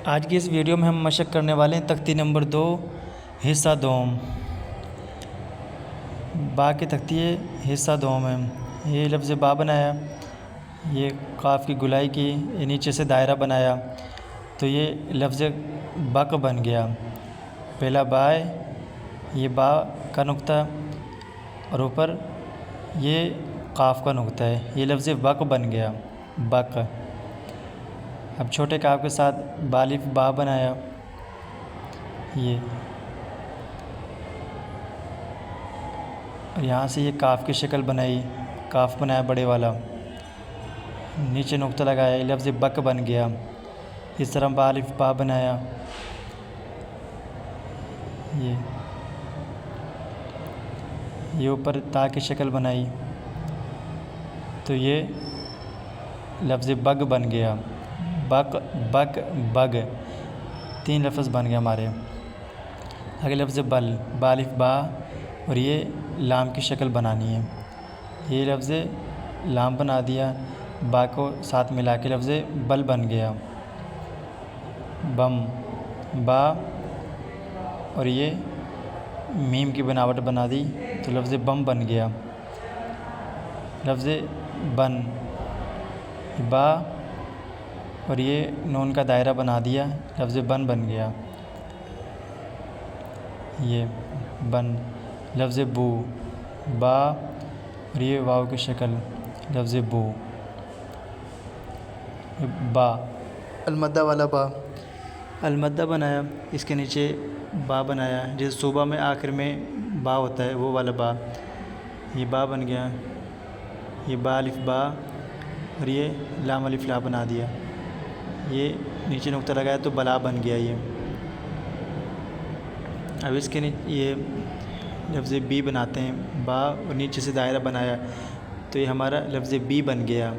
آج کی اس ویڈیو میں ہم مشق کرنے والے ہیں تختی نمبر 2 حصہ دوم۔ با کی تختی ہے حصہ دوم ہے۔ یہ لفظ با بنایا، یہ قاف کی گلائی کی، یہ نیچے سے دائرہ بنایا تو یہ لفظ بک بن گیا۔ پہلا با ہے، یہ با کا نقطہ اور اوپر یہ قاف کا نقطہ ہے، یہ لفظ بک بن گیا، بک۔ اب چھوٹے کاف کے ساتھ بالف با بنایا، یہ اور یہاں سے یہ کاف کی شکل بنائی، کاف بنایا بڑے والا، نیچے نقطہ لگایا، یہ لفظ بک بن گیا۔ اس طرح بالف با بنایا، یہ اوپر تا کی شکل بنائی تو یہ لفظ بگ بن گیا، بک بک بگ، 3 لفظ بن گئے ہمارے۔ اگلے لفظ بل، بالف با اور یہ لام کی شکل بنانی ہے، یہ لفظ لام بنا دیا، با کو ساتھ ملا کے لفظ بل بن گیا۔ بم، با اور یہ میم کی بناوٹ بنا دی تو لفظ بم بن گیا۔ لفظ بن، با اور یہ نون کا دائرہ بنا دیا، لفظ بن بن گیا، یہ بن۔ لفظ بو، با اور یہ واو کی شکل، لفظ بو، با۔ المدہ والا با، المدہ بنایا، اس کے نیچے با بنایا، جیسے صوبہ میں آخر میں با ہوتا ہے وہ والا با، یہ با بن گیا، یہ با الف با اور یہ لام الف لا بنا دیا، یہ نیچے نقطہ لگایا تو بلا بن گیا یہ۔ اب اس کے نیچے یہ لفظ بی بناتے ہیں، با اور نیچے سے دائرہ بنایا تو یہ ہمارا لفظ بی بن گیا۔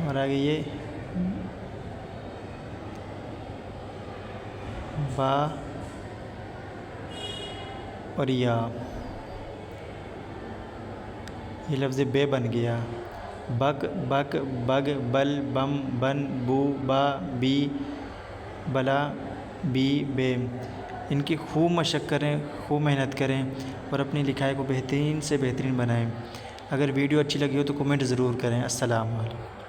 اور آگے یہ با اور یا، یہ لفظ بے بن گیا، بک بک بگ بل بم بن بو با بی بلا بی بے۔ ان کی خوب مشق کریں، خوب محنت کریں اور اپنی لکھائی کو بہترین سے بہترین بنائیں۔ اگر ویڈیو اچھی لگی ہو تو کمنٹ ضرور کریں۔ السلام علیکم۔